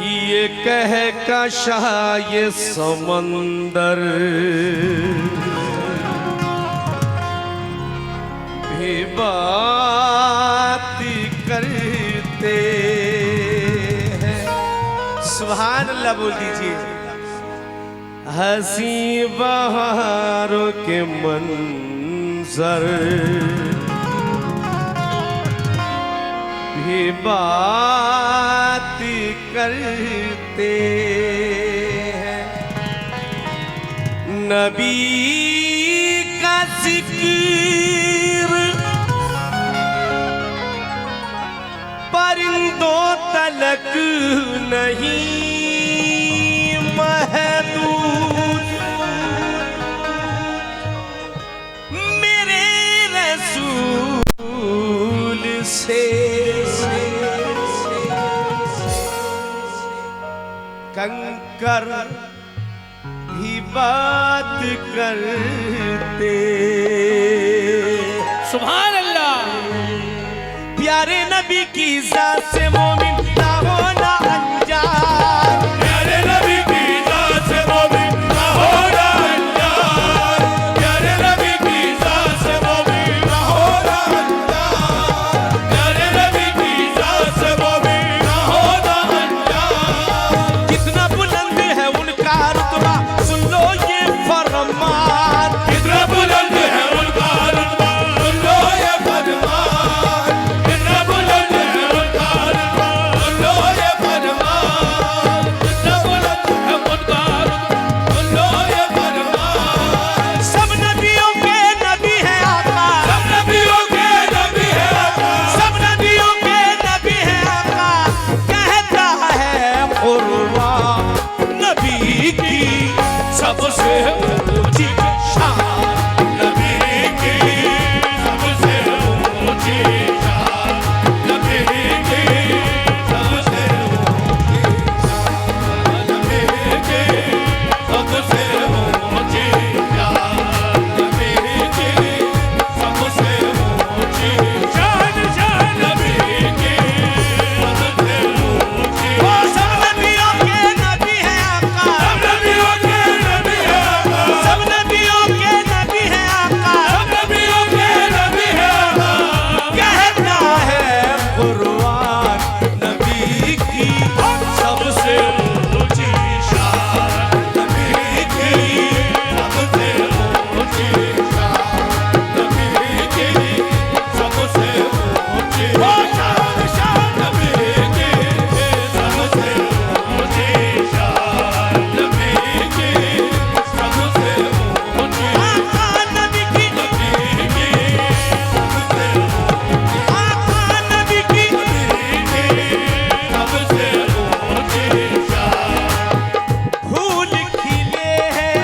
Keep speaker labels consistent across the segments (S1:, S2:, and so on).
S1: ये कह का शाह ये समंदर भी बात करते हैं। सुभान अल्लाह बोल दीजिए। हंसी बहारों के मंजर भी बात करते हैं। नबी का जिक्र परिंदों तलक नहीं महदूद, मेरे रसूल से कंकर भी बात करते।
S2: सुभान अल्लाह।
S1: प्यारे नबी की जात से मोमिन ना होना अनजान,
S2: प्यारे नबी की जात से मोमिन ना होना अनजान, प्यारे नबी की जात से मोमिन ना होना अनजान, प्यारे नबी की जात से मोमिन ना होना अनजान।
S1: कितना बुलंद है उनका रुतबा सुन लो ये फरमान,
S2: कितना बुलंद है उनका रुतबा सुन लो ये फरमान, कितना बुलंद है उनका रुतबा सुन लो ये फरमान, कितना बुलंद है उनका रुतबा सुन लो ये फरमान।
S1: सब नबियों के नबी है आका,
S2: सब नबियों के नबी है आका,
S1: सब नबियों के नबी है आका। कहता है कुर्बान नबी की सबसे ऊंची शान,
S2: नबी की सबसे ऊंची शान, नबी की सबसे ऊंची शान, नबी की सबसे ऊंची शान, नबी की सबसे ऊंची शान, नबी की सबसे ऊंची।
S1: वो सब नबियों के नबी है आका,
S2: सब नबियों के नबी है आका,
S1: सब नबियों के नबी है आका।
S2: सब नबियों के नबी है आका।
S1: कहता है कुर्बान नबी की सबसे
S2: ऊंची शान, नबी की सबसे ऊंची शान, नबी की सबसे ऊंची शान, नबी की सबसे ऊंची शान, नबी की सबसे ऊंची
S1: आका नबी की,
S2: नबी की सबसे
S1: आका नबी की।
S2: सबसे ऊंची शान।
S1: फूल खिले हैं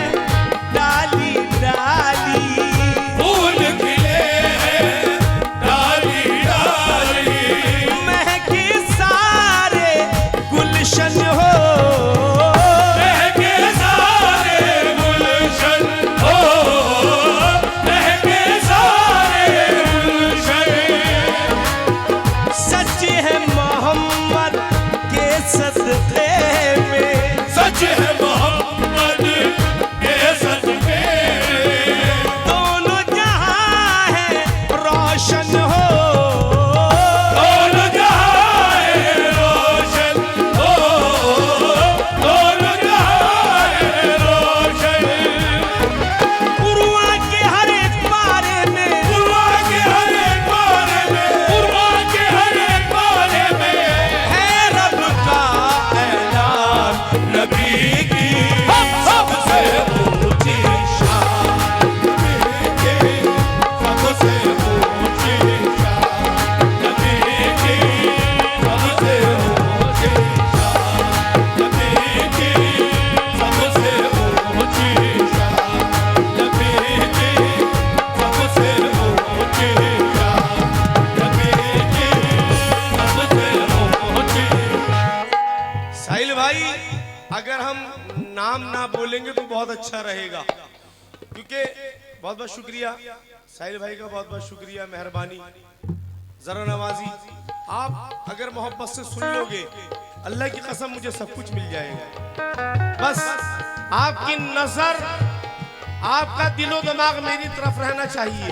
S1: डाली डाली,
S2: फूल खिले हैं डाली डाली,
S1: महके सारे गुलशन हो।
S2: महके सारे गुलशन हो, महके सारे गुलशन।
S1: सच है मोहम्मद के सदक़े में,
S2: सच है मोहम्मद के सदक़े,
S1: दोनों जहां है रोशन हो।
S2: दोनों जहां है रोशन हो, दोनों जहां है रोशन।
S1: कुरआन के हर एक पारे में,
S2: कुरआन के हर एक पारे में, कुरआन के हर एक पारे में
S1: है रब का ऐलान
S2: नबी की सबसे ऊंची शान, नबी की सबसे ऊंची शान, नबी की सबसे ऊंची शान, नबी की सबसे ऊंची शान, नबी की सबसे ऊंची शान, नबी की सबसे ऊंची।
S1: साहिल भाई अगर हम नाम ना बोलेंगे तो बहुत अच्छा रहेगा, क्योंकि बहुत बहुत शुक्रिया साहिल भाई का, बहुत बहुत शुक्रिया, मेहरबानी, जरा नवाजी। आप अगर मोहब्बत से सुन लोगे अल्लाह की कसम मुझे सब कुछ मिल जाएगा। बस आपकी नजर, आपका दिलो दिमाग मेरी तरफ रहना चाहिए।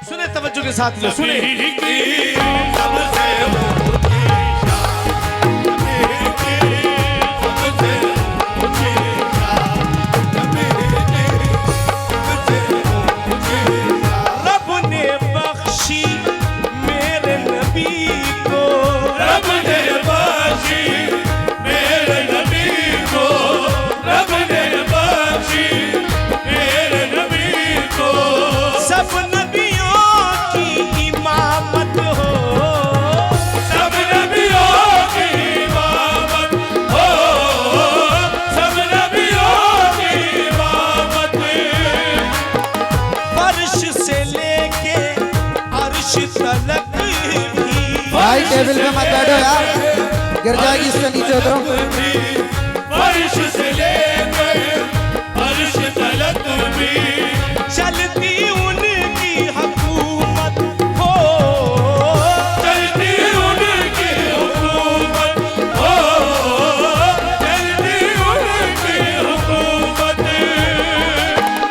S1: सुने तवज्जो के साथ, लो सुने। रब ने बख्शी मेरे नबी को,
S2: रब ने बख्शी मेरे नबी को, रब ने बख्शी मेरे नबी को।
S1: सब नबियों की इमामत हो,
S2: सब नबियों की इमामत हो, सब नबियों की इमामत।
S1: फर्श से लेके अर्श तलक भी।
S3: भाई टेबल पे मत बैठो यार, गिर जाएगी, इससे नीचे उतरो।
S2: फर्श से लेकर अर्श तलक भी
S1: चलती उनकी हुकूमत हो,
S2: चलती उनकी हुकूमत हो, चलती उनकी हुकूमत।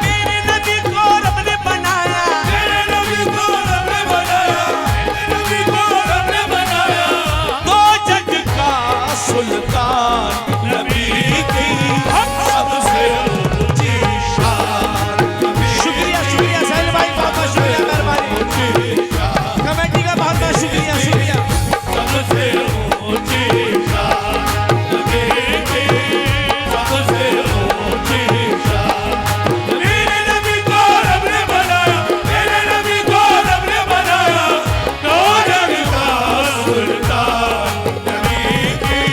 S1: मेरे नबी को रब ने बनाया,
S2: मेरे नबी को रब ने बनाया, मेरे नबी को रब ने बनाया।
S1: दो जग का सुल्तान नबी की सबसे ऊंची शान। शुक्रिया शुक्रिया साहिल भाई, बहुत बहुत शुक्रिया, मेहरबानी कमेटी का बहुत बहुत शुक्रिया शुक्रिया।
S2: सबसे ऊंची शान नबी की, सबसे ऊंची शान। मेरे नबी को रब ने बनाया, मेरे नबी को रब ने बनाया। दो जग का सुल्तान नबी की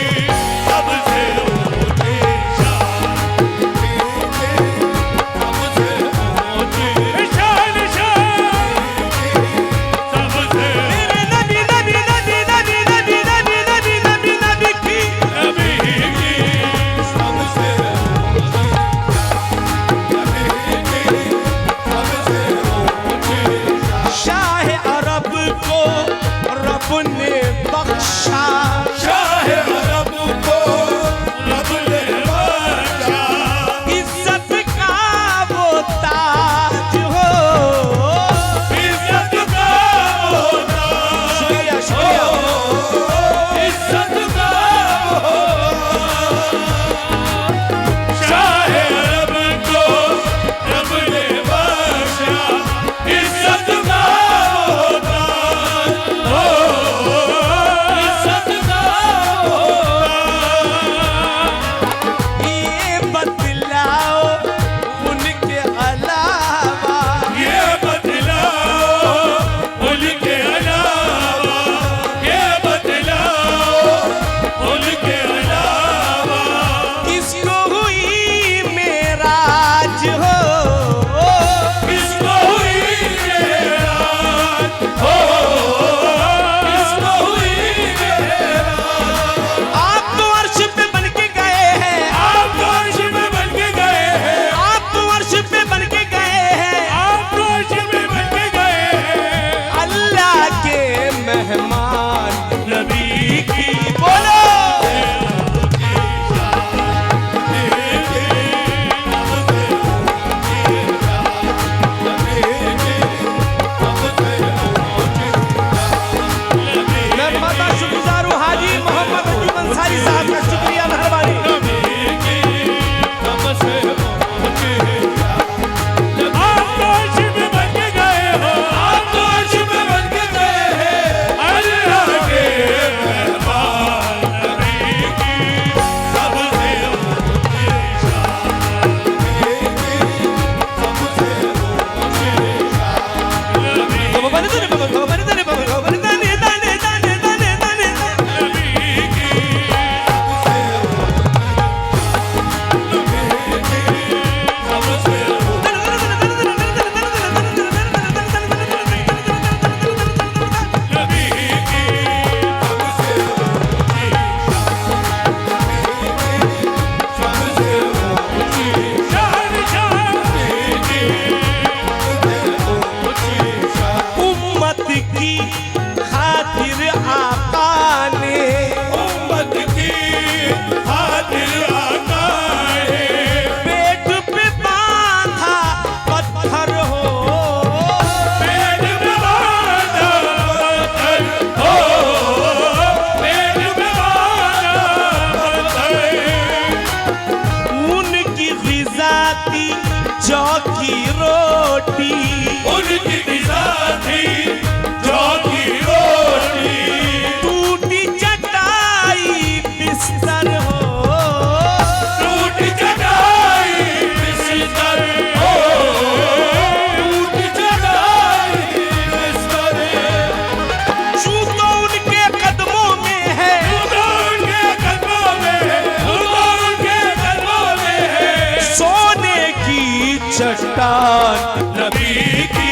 S1: चट्टान नबी की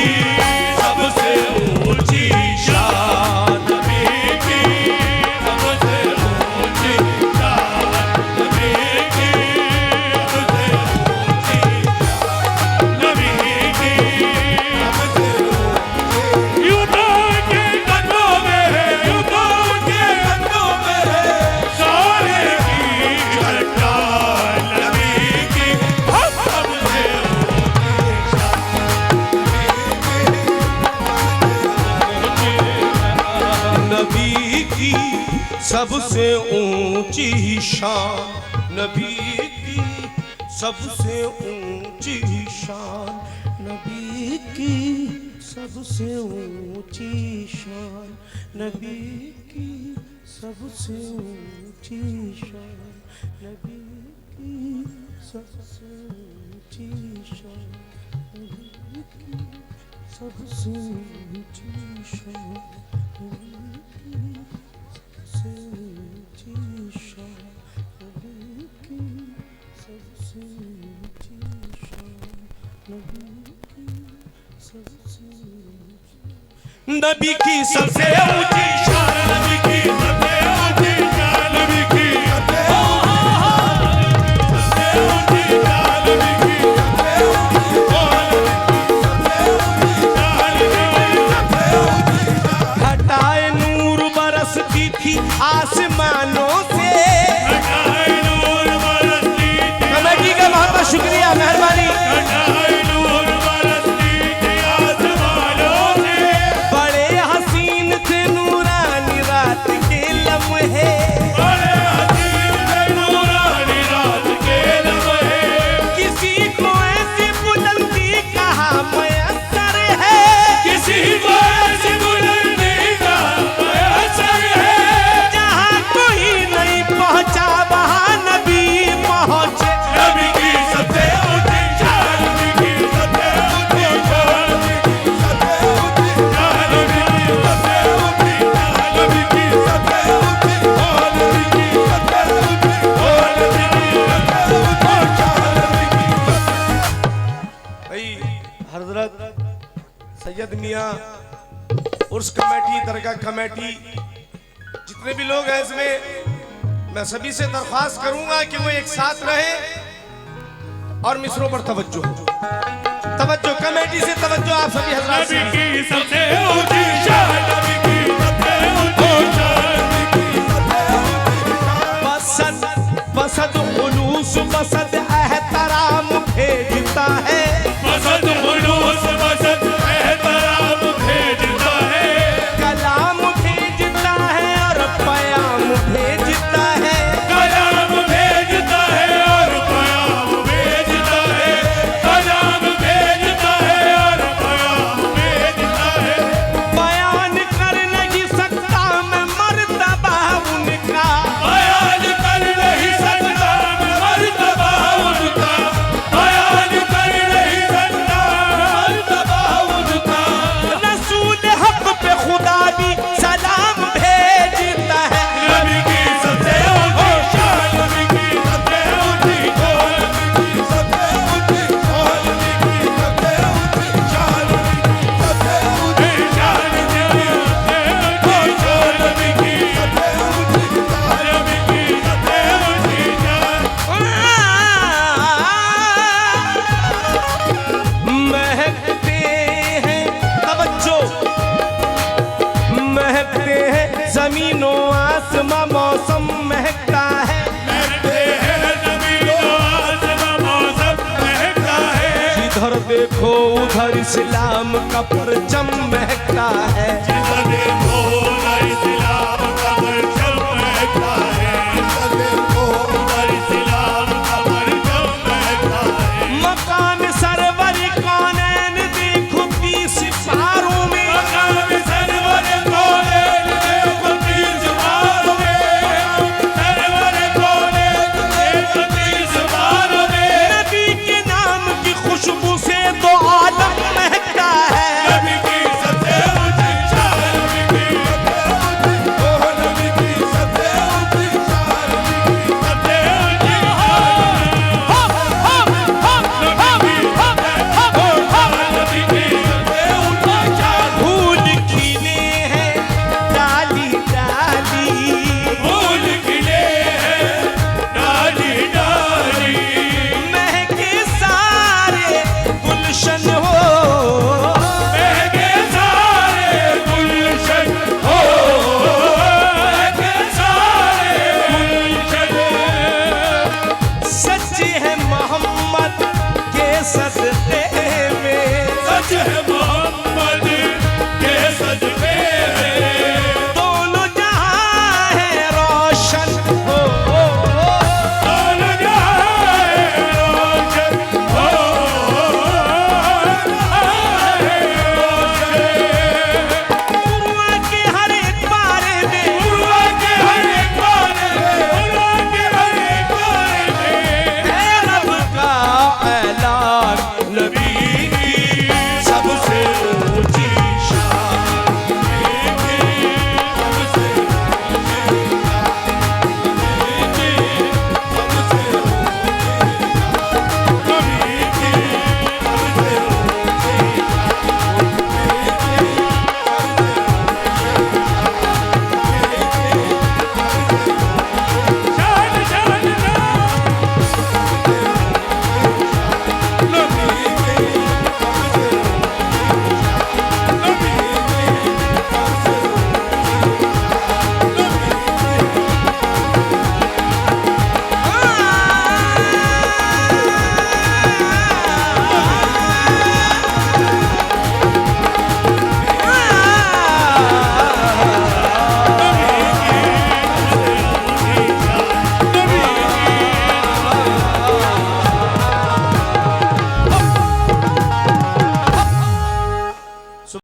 S1: सबसे ऊंची शान
S2: नबी की सबसे ऊंची शान नबी की सबसे ऊंची शान नबी की सबसे ऊंची यूं तो उनके कदमों में है यूं तो उनके कदमों में है सारे की चट्टान नबी की सबसे
S1: नबी की सबसे ऊंची शान नबी की सबसे ऊंची शान नबी की सबसे ऊंची शान नबी की सबसे ऊंची शान नबी की सबसे ऊंची शान नबी की सबसे ऊंची शान नबी की सबसे ऊंची शान
S2: नबी की सबसे ऊंची शान नबी की सबसे ऊंची शान नबी की सबसे ऊंची
S1: घटाए नूर बरसती थी आसमानों से
S2: घटाए नूर बरसती थी
S1: कमेटी का बहुत बहुत शुक्रिया मेहरबानी
S2: घटाए नूर बरसती थी आसमानों से
S1: बड़े हसीन थे नूरानी रात के लम्हे
S2: बड़े हसीन थे नूरानी रात के लम्हे
S1: किसी को ऐसी बुलंदी कहा मयसर है
S2: किसी को ऐसी बुलंदी का असर है
S1: जहाँ कोई नहीं पहुँचा वहाँ नबी पहुँचे
S2: नबी की सबसे ऊंची शान नबी की सबसे ऊंची शान नबी की सबसे ऊंची शान नबी की सबसे ऊंची शान नबी की सबसे ऊंची शान नबी की
S1: भाई हजरत सैयद मियाँ उर्स कमेटी दरगाह कमेटी जितने भी लोग हैं इसमें मैं सभी से दरख्वास्त करूंगा कि वो एक साथ रहे और मिसरों पर तवज्जो तवज्जो कमेटी से तवज्जो आप सभी हजरात से
S2: नबी की सबसे ऊंची शान नबी की सबसे ऊंची शान नबी की सबसे ऊंची शान
S1: बसद बसद खुलूस बसद एहतराम भेजता है
S2: बसत खुलूस बसत एहतराम भेजता है
S1: कलाम भेजता है और प्याम भेजता है
S2: कलाम भेजता है और प्याम भेजता है कलाम भेजता है और प्याम भेजता है
S1: बयान कर नहीं सकता मैं मर्तबा उनका
S2: बयान कर नहीं सकता मैं मर्तबा उनका बयान कर नहीं सकता मैं मर्तबा उनका
S1: रसूल हक पे खुदा भी सलाम भेजता है
S2: नबी की सबसे ऊंची शान नबी की सबसे ऊंची शान नबी की सबसे ऊंची शान नबी की सबसे ऊंची शान नबी की सबसे ऊंची शान नबी की सबसे ऊंची शान नबी की सबसे ऊंची शान
S1: महकते हैं तवज्जो महकते हैं जमीनों आसमां मौसम महकता है
S2: महकते हैं ज़मीनों आसमां मौसम महकता है
S1: जिधर देखो उधर इस्लाम का परचम महकता है
S2: जिधर देखो